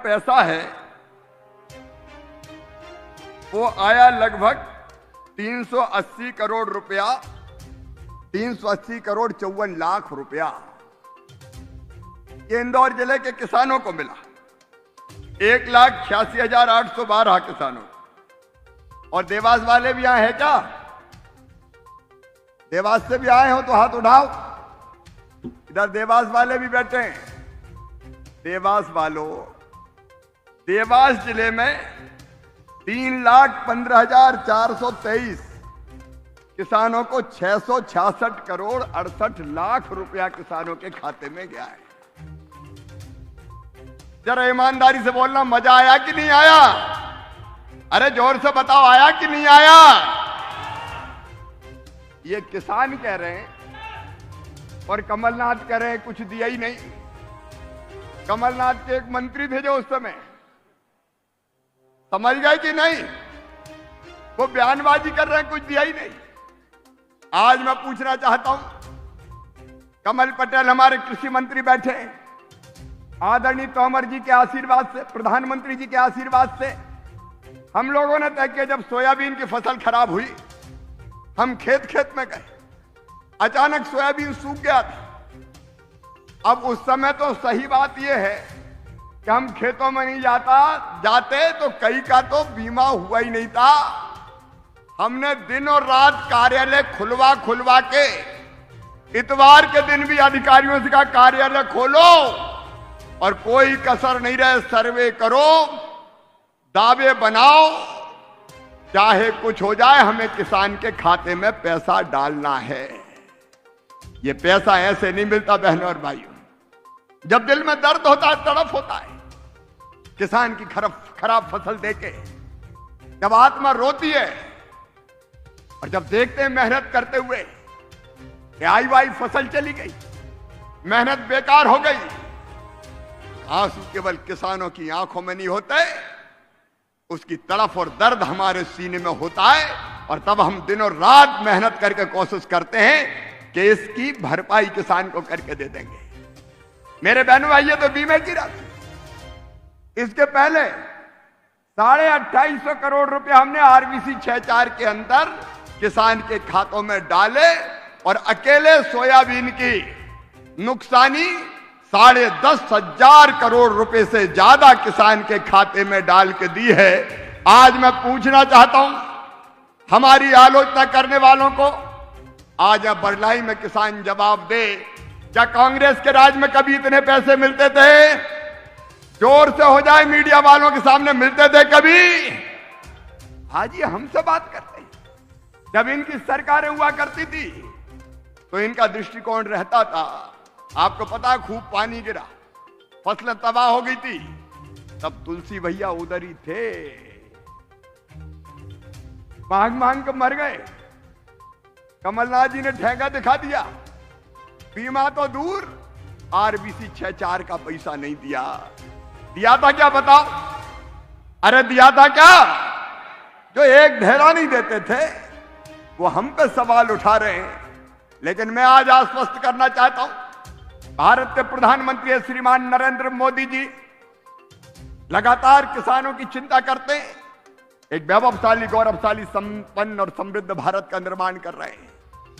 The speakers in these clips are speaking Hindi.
पैसा है वो आया लगभग 380 करोड़ रुपया, 380 करोड़ 54 लाख रुपया ये इंदौर जिले के किसानों को मिला। 1,86,812 किसानों। और देवास वाले भी आए हैं क्या? देवास से भी आए हो तो हाथ उठाओ। इधर देवास वाले भी बैठे हैं। देवास वालों, देवास जिले में 3,15,423 किसानों को 666 करोड़ 68 लाख रुपया किसानों के खाते में गया है। जरा ईमानदारी से बोलना, मजा आया कि नहीं आया? अरे जोर से बताओ, आया कि नहीं आया? ये किसान कह रहे हैं और कमलनाथ कह रहे हैं कुछ दिया ही नहीं। कमलनाथ के एक मंत्री थे जो उस समय, समझ गए कि नहीं? वो बयानबाजी कर रहे हैं, कुछ दिया ही नहीं। आज मैं पूछना चाहता हूं, कमल पटेल हमारे कृषि मंत्री बैठे हैं, आदरणीय तोमर जी के आशीर्वाद से, प्रधानमंत्री जी के आशीर्वाद से हम लोगों ने तय किया, जब सोयाबीन की फसल खराब हुई हम खेत खेत में गए, अचानक सोयाबीन सूख गया था। अब उस समय तो सही बात यह है कि हम खेतों में नहीं जाते तो कई का तो बीमा हुआ ही नहीं था। हमने दिन और रात कार्यालय खुलवा के, इतवार के दिन भी अधिकारियों से कहा कार्यालय खोलो और कोई कसर नहीं रहे, सर्वे करो, दावे बनाओ, चाहे कुछ हो जाए, हमें किसान के खाते में पैसा डालना है। ये पैसा ऐसे नहीं मिलता बहनों और भाइयों। जब दिल में दर्द होता है, तड़प होता है, किसान की खराब फसल देके जब आत्मा रोती है और जब देखते हैं मेहनत करते हुए कि आई वाई फसल चली गई, मेहनत बेकार हो गई, आंसू केवल किसानों की आंखों में नहीं होते, उसकी तड़फ और दर्द हमारे सीने में होता है। और तब हम दिन और रात मेहनत करके कोशिश करते हैं कि इसकी भरपाई किसान को करके दे देंगे। मेरे बहनों भाइयों, तो बीमे की राशि, इसके पहले 2,250 करोड़ रुपए हमने आरबीसी 64 के अंदर किसान के खातों में डाले और अकेले सोयाबीन की नुकसानी 10,500 करोड़ रुपए से ज्यादा किसान के खाते में डाल के दी है। आज मैं पूछना चाहता हूं हमारी आलोचना करने वालों को, आज अब बरलाई में किसान जवाब दे, क्या कांग्रेस के राज में कभी इतने पैसे मिलते थे? जोर से हो जाए मीडिया वालों के सामने, मिलते थे कभी? आज ये हमसे बात करते हैं। जब इनकी सरकारें हुआ करती थी तो इनका दृष्टिकोण रहता था, आपको पता, खूब पानी गिरा, फसलें तबाह हो गई थी, तब तुलसी भैया उधर ही थे, मांग के मर गए। कमलनाथ जी ने ठेका दिखा दिया, बीमा तो दूर, आरबीसी 64 का पैसा नहीं दिया। दिया था क्या बताओ? अरे दिया था क्या? जो एक ढेला नहीं देते थे वो हम पे सवाल उठा रहे हैं। लेकिन मैं आज आश्वस्त करना चाहता हूं, भारत के प्रधानमंत्री श्रीमान नरेंद्र मोदी जी लगातार किसानों की चिंता करते हैं, एक वैभवशाली, गौरवशाली, संपन्न और समृद्ध भारत का निर्माण कर रहे हैं।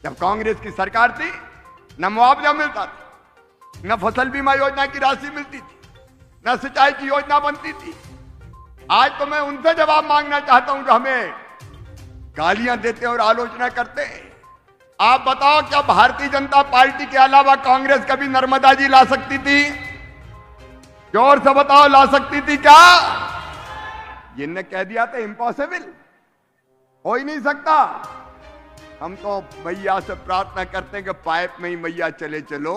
जब कांग्रेस की सरकार थी, न मुआवजा मिलता था, न फसल बीमा योजना की राशि मिलती थी, न सिंचाई की योजना बनती थी। आज तो मैं उनसे जवाब मांगना चाहता हूं जो हमें गालियां देते और आलोचना करते हैं। आप बताओ, क्या भारतीय जनता पार्टी के अलावा कांग्रेस कभी नर्मदा जी ला सकती थी? जोर से बताओ, ला सकती थी क्या? जिनने कह दिया था इम्पॉसिबल, हो ही नहीं सकता। हम तो मैया से प्रार्थना करते हैं कि पाइप में ही मैया चले चलो,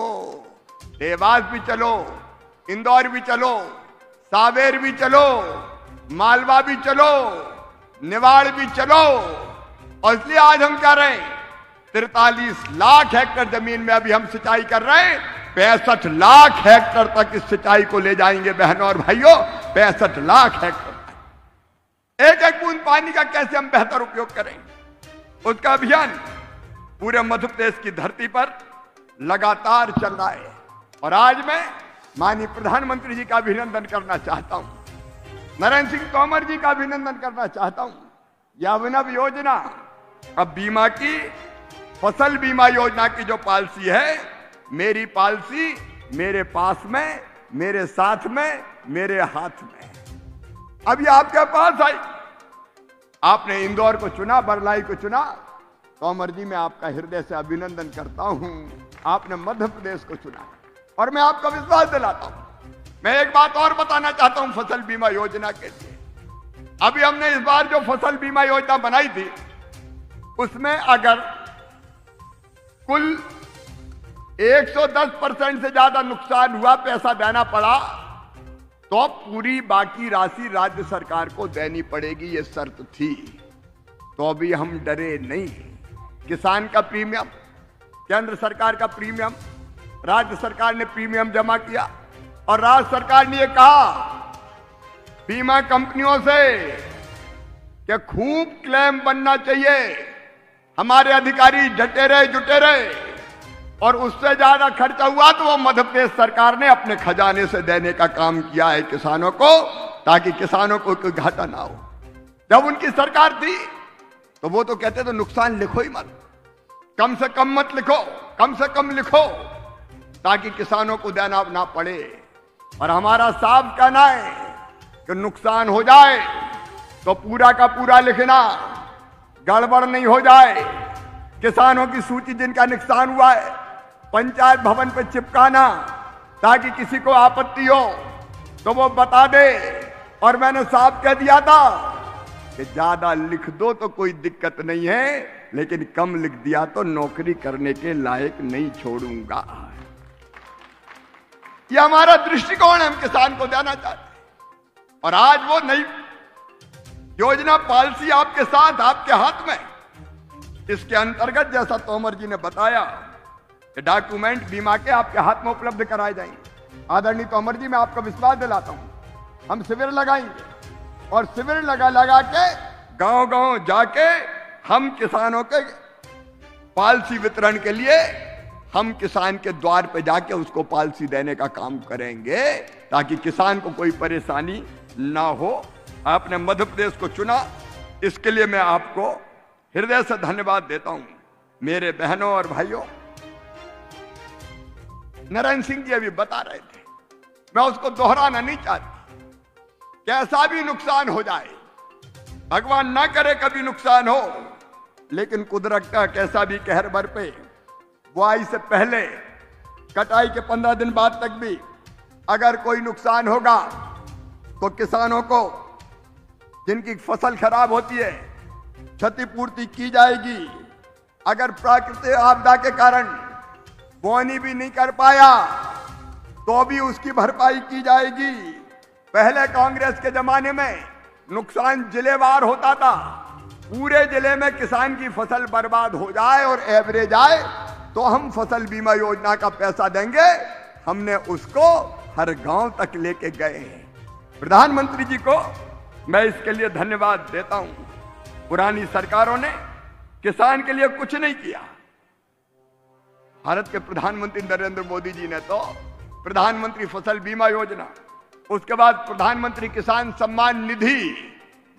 देवास भी चलो, इंदौर भी चलो, सावेर भी चलो, मालवा भी चलो, निवाड़ भी चलो। और इसलिए आज हम कह रहे हैं 43 लाख हेक्टेयर जमीन में अभी हम सिंचाई कर रहे हैं, 65 लाख हेक्टेयर तक इस सिंचाई को ले जाएंगे बहनों और भाइयों, 65 लाख हेक्टेयर। एक एक बूंद पानी का कैसे हम बेहतर उपयोग करें, उसका अभियान पूरे मध्य प्रदेश की धरती पर लगातार चल रहा है। और आज मैं माननीय प्रधानमंत्री जी का अभिनंदन करना चाहता हूं, नरेंद्र सिंह तोमर जी का अभिनंदन करना चाहता हूं। यह अभिनव योजना, अब बीमा की, फसल बीमा योजना की जो पॉलिसी है, मेरी पॉलिसी मेरे पास में, मेरे साथ में, मेरे हाथ में, अभी आपके पास आई। आपने इंदौर को चुना, बरलाई को चुना। तोमर जी, मैं आपका हृदय से अभिनंदन करता हूं। आपने मध्य प्रदेश को चुना और मैं आपका विश्वास दिलाता हूं। मैं एक बात और बताना चाहता हूं फसल बीमा योजना के लिए। अभी हमने इस बार जो फसल बीमा योजना बनाई थी, उसमें अगर कुल 110% से ज्यादा नुकसान हुआ, पैसा देना पड़ा, तो पूरी बाकी राशि राज्य सरकार को देनी पड़ेगी, ये शर्त थी। तो अभी हम डरे नहीं। किसान का प्रीमियम, केंद्र सरकार का प्रीमियम, राज्य सरकार ने प्रीमियम जमा किया और राज्य सरकार ने यह कहा बीमा कंपनियों से कि खूब क्लेम बनना चाहिए, हमारे अधिकारी डटे रहे, जुटे रहे, और उससे ज्यादा खर्चा हुआ तो वो मध्य प्रदेश सरकार ने अपने खजाने से देने का काम किया है किसानों को, ताकि किसानों को कोई घाटा ना हो। जब उनकी सरकार थी तो वो तो कहते तो नुकसान लिखो ही मत, कम से कम मत लिखो, कम से कम लिखो, ताकि किसानों को देना ना पड़े। और हमारा साफ कहना है कि नुकसान हो जाए तो पूरा का पूरा लिखना, गड़बड़ नहीं हो जाए। किसानों की सूची जिनका नुकसान हुआ है पंचायत भवन पर चिपकाना, ताकि किसी को आपत्ति हो तो वो बता दे। और मैंने साफ कह दिया था कि ज्यादा लिख दो तो कोई दिक्कत नहीं है, लेकिन कम लिख दिया तो नौकरी करने के लायक नहीं छोड़ूंगा। यह हमारा दृष्टिकोण है, हम किसान को देना चाहते हैं। और आज वो नई योजना पॉलिसी आपके साथ, आपके हाथ में। इसके अंतर्गत जैसा तोमर जी ने बताया कि डॉक्यूमेंट बीमा के आपके हाथ में उपलब्ध कराए जाएंगे। आदरणीय तोमर जी, मैं आपका विश्वास दिलाता हूं, हम शिविर लगाएंगे और शिविर लगा के गांव-गांव जाके हम किसानों के पॉलिसी वितरण के लिए हम किसान के द्वार पे जाके उसको पॉलिसी देने का काम करेंगे, ताकि किसान को कोई परेशानी ना हो। आपने मध्य प्रदेश को चुना, इसके लिए मैं आपको हृदय से धन्यवाद देता हूं। मेरे बहनों और भाइयों, नरेंद्र सिंह जी अभी बता रहे थे, मैं उसको दोहराना नहीं चाहती। कैसा भी नुकसान हो जाए, भगवान ना करे कभी नुकसान हो, लेकिन कुदरत का कैसा भी कहर बरपे, बुआई से पहले कटाई के 15 दिन बाद तक भी अगर कोई नुकसान होगा तो किसानों को जिनकी फसल खराब होती है क्षतिपूर्ति की जाएगी। अगर प्राकृतिक आपदा के कारण बोनी भी नहीं कर पाया तो भी उसकी भरपाई की जाएगी। पहले कांग्रेस के जमाने में नुकसान जिलेवार होता था, पूरे जिले में किसान की फसल बर्बाद हो जाए और एवरेज आए तो हम फसल बीमा योजना का पैसा देंगे। हमने उसको हर गांव तक लेके गए हैं। प्रधानमंत्री जी को मैं इसके लिए धन्यवाद देता हूं। पुरानी सरकारों ने किसान के लिए कुछ नहीं किया। भारत के प्रधानमंत्री नरेंद्र मोदी जी ने तो प्रधानमंत्री फसल बीमा योजना, उसके बाद प्रधानमंत्री किसान सम्मान निधि,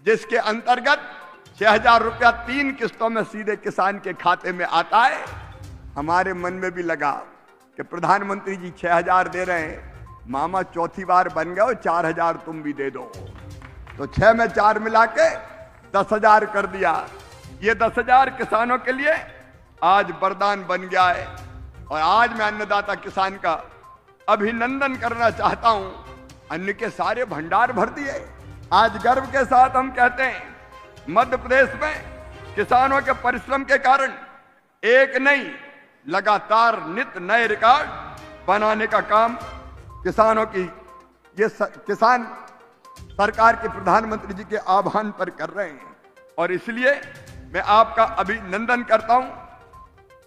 जिसके अंतर्गत 6,000 रुपया 3 किस्तों में सीधे किसान के खाते में आता है। हमारे मन में भी लगा कि प्रधानमंत्री जी 6,000 दे रहे हैं, मामा चौथी बार बन गए, 4,000 तुम भी दे दो। तो 6 में 4 मिला के 10,000 कर दिया। ये 10,000 किसानों के लिए आज वरदान बन गया है। और आज मैं अन्नदाता किसान का अभिनंदन करना चाहता हूं। अन्न के सारे भंडार भर दिए। आज गर्व के साथ हम कहते हैं मध्य प्रदेश में किसानों के परिश्रम के कारण एक नहीं, लगातार नित नए रिकॉर्ड बनाने का काम किसानों की किसान सरकार के प्रधानमंत्री जी के आह्वान पर कर रहे हैं। और इसलिए मैं आपका अभिनंदन करता हूं।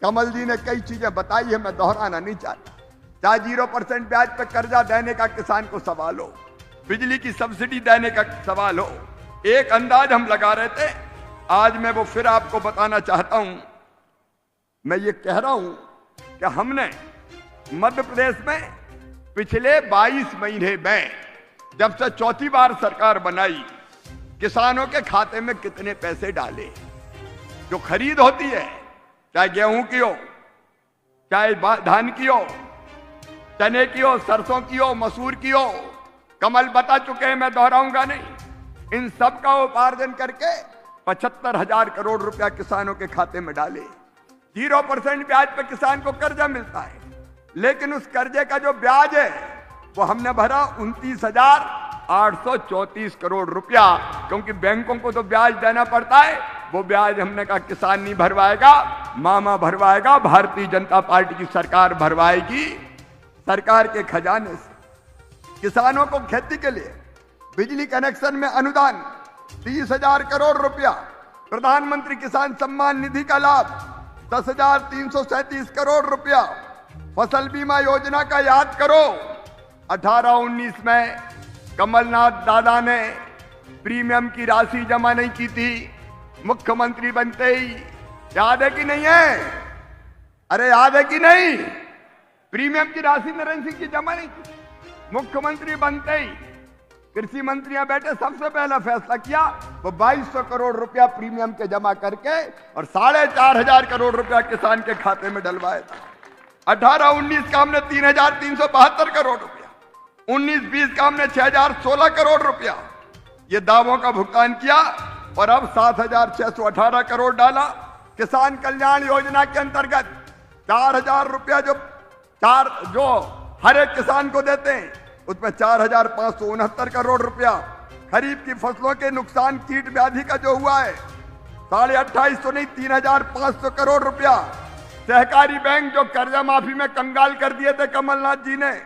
कमल जी ने कई चीजें बताई है, मैं दोहराना नहीं चाहता। चाहे 0% ब्याज पर कर्जा देने का किसान को सवाल हो, बिजली की सब्सिडी देने का सवाल हो, एक अंदाज हम लगा रहे थे। आज मैं वो फिर आपको बताना चाहता हूं। मैं ये कह रहा हूं कि हमने मध्य प्रदेश में पिछले 22 महीने में जब से चौथी बार सरकार बनाई, किसानों के खाते में कितने पैसे डाले। जो खरीद होती है, चाहे गेहूं की हो, चाहे धान की हो, चने की हो, सरसों की हो, मसूर की हो, कमल बता चुके हैं, मैं दोहराऊंगा नहीं। इन सब का उपार्जन करके 75,000 करोड़ रुपया किसानों के खाते में डाले। 0% ब्याज पे किसान को कर्जा मिलता है, लेकिन उस कर्जे का जो ब्याज है वो हमने भरा 29,834 करोड़ रुपया, क्योंकि बैंकों को तो ब्याज देना पड़ता है। वो ब्याज हमने कहा किसान नहीं भरवाएगा, मामा भरवाएगा, भारतीय जनता पार्टी की सरकार भरवाएगी। सरकार के खजाने से किसानों को खेती के लिए बिजली कनेक्शन में अनुदान 30,000 करोड़ रुपया, प्रधानमंत्री किसान सम्मान निधि का लाभ 10,337 करोड़ रुपया, फसल बीमा योजना का याद करो 18-19 में कमलनाथ दादा ने प्रीमियम की राशि जमा नहीं की थी, मुख्यमंत्री बनते ही। याद है कि नहीं है? अरे याद है कि नहीं? प्रीमियम की राशि नरेंद्र सिंह की जमा नहीं की। मुख्यमंत्री बनते ही कृषि मंत्री यहां बैठे, सबसे पहला फैसला किया वो 2200 करोड़ रुपया प्रीमियम के जमा करके और 4,500 करोड़ रुपया किसान के खाते में डलवाया था। 18-19 का हमने 3,372 करोड़ रुपया, 19-20 का हमने 6,016 करोड़ रुपया ये दावों का भुगतान किया और अब 7,618 करोड़ डाला। किसान कल्याण योजना के अंतर्गत 4,000 रुपया जो हर एक किसान को देते हैं, उसमें 4,569 करोड़ रुपया। खरीफ की फसलों के नुकसान कीट व्याधि का जो हुआ है 2,250 नहीं 3,500 करोड़ रुपया। सहकारी बैंक जो कर्जा माफी में कंगाल कर दिए थे कमलनाथ जी ने,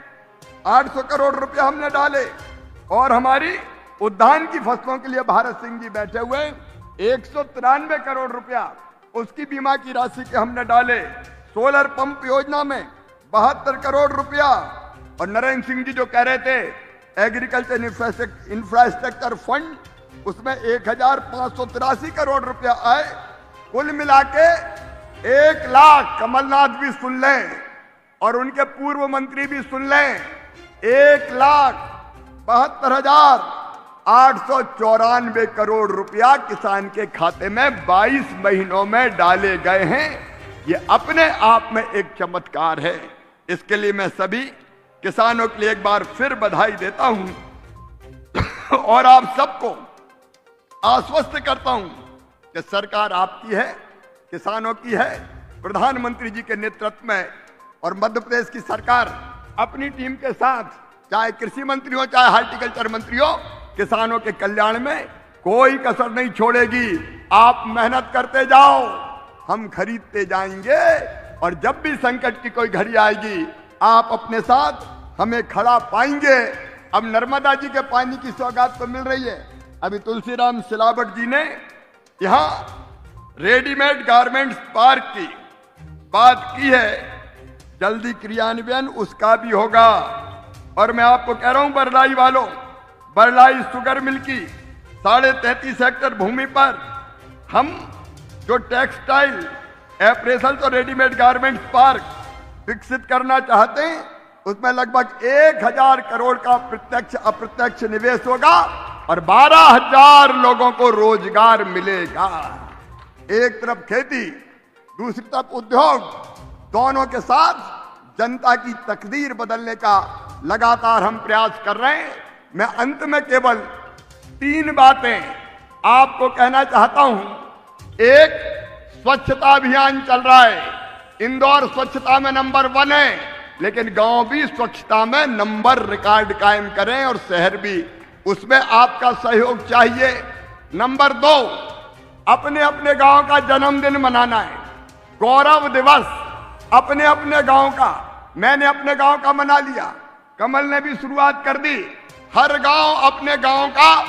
800 करोड़ रुपया हमने डाले। और हमारी उद्यान की फसलों के लिए भारत सिंह जी बैठे हुए 193 करोड़ रुपया उसकी बीमा की राशि के हमने डाले। सोलर पंप योजना में 72 करोड़ रुपया। और नरेंद्र सिंह जी जो कह रहे थे एग्रीकल्चर इंफ्रास्ट्रक्चर फंड, उसमें 1,583 करोड़ रुपया आए। कुल मिला के 1 लाख, कमलनाथ भी सुन लें और उनके पूर्व मंत्री भी सुन लें, 1,72,894 करोड़ रुपया किसान के खाते में 22 महीनों में डाले गए हैं। ये अपने आप में एक चमत्कार है। इसके लिए मैं सभी किसानों के लिए एक बार फिर बधाई देता हूं और आप सबको आश्वस्त करता हूं कि सरकार आपकी है, किसानों की है, प्रधानमंत्री जी के नेतृत्व में। और मध्य प्रदेश की सरकार अपनी टीम के साथ, चाहे कृषि मंत्री हो चाहे हार्टिकल्चर मंत्री हो, किसानों के कल्याण में कोई कसर नहीं छोड़ेगी। आप मेहनत करते जाओ, हम खरीदते जाएंगे और जब भी संकट की कोई घड़ी आएगी आप अपने साथ हमें खड़ा पाएंगे। अब नर्मदा जी के पानी की सौगात तो मिल रही है। अभी तुलसीराम सिलावट जी ने यहां रेडीमेड गारमेंट्स पार्क की बात की है, जल्दी क्रियान्वयन उसका भी होगा। और मैं आपको कह रहा हूं बरलाई वालों, बरलाई शुगर मिल की 33.5 हेक्टेयर भूमि पर हम जो टेक्सटाइल एप्रेसल्स और रेडीमेड गारमेंट्स पार्क विकसित करना चाहते हैं, उसमें लगभग 1,000 करोड़ का प्रत्यक्ष अप्रत्यक्ष निवेश होगा और 12,000 लोगों को रोजगार मिलेगा। एक तरफ खेती, दूसरी तरफ उद्योग, दोनों के साथ जनता की तकदीर बदलने का लगातार हम प्रयास कर रहे हैं। मैं अंत में केवल 3 बातें आपको कहना चाहता हूं। एक, स्वच्छता अभियान चल रहा है। इंदौर स्वच्छता में नंबर 1 है, लेकिन गांव भी स्वच्छता में नंबर रिकॉर्ड कायम करें और शहर भी। उसमें आपका सहयोग चाहिए। नंबर 2, अपने अपने गांव का जन्मदिन मनाना है। गौरव दिवस अपने अपने गांव का, मैंने अपने गांव का मना लिया, कमल ने भी शुरुआत कर दी। हर गांव अपने गांव का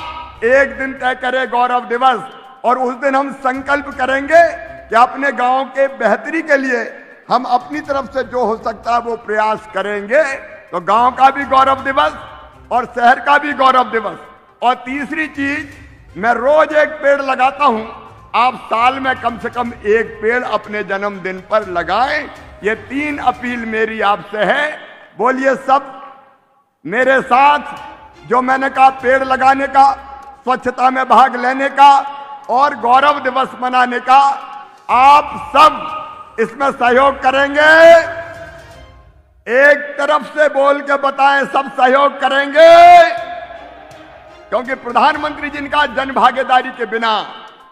एक दिन तय करे गौरव दिवस, और उस दिन हम संकल्प करेंगे कि अपने गांव के बेहतरी के लिए हम अपनी तरफ से जो हो सकता है वो प्रयास करेंगे। तो गांव का भी गौरव दिवस और शहर का भी गौरव दिवस। और तीसरी चीज, मैं रोज एक पेड़ लगाता हूं, आप साल में कम से कम एक पेड़ अपने जन्मदिन पर लगाएं। ये 3 अपील मेरी आपसे है। बोलिए सब मेरे साथ जो मैंने कहा पेड़ लगाने का, स्वच्छता में भाग लेने का और गौरव दिवस मनाने का, आप सब इसमें सहयोग करेंगे। एक तरफ से बोल के बताएं, सब सहयोग करेंगे, क्योंकि प्रधानमंत्री जिनका जन भागीदारी के बिना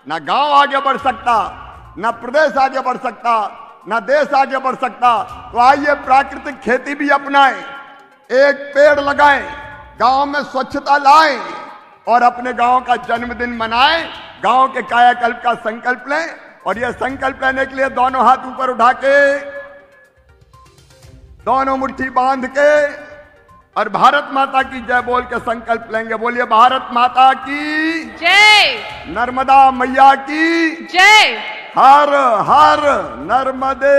ना गांव आगे बढ़ सकता, ना प्रदेश आगे बढ़ सकता, ना देश आगे बढ़ सकता। तो आइए प्राकृतिक खेती भी अपनाएं, एक पेड़ लगाएं, गांव में स्वच्छता लाएं और अपने गांव का जन्मदिन मनाएं, गांव के कायाकल्प का संकल्प लें। और यह संकल्प लेने के लिए दोनों हाथ ऊपर उठा के, दोनों मुट्ठी बांध के और भारत माता की जय बोल के संकल्प लेंगे। बोलिए भारत माता की जय, नर्मदा मैया की जय, हर हर नर्मदे।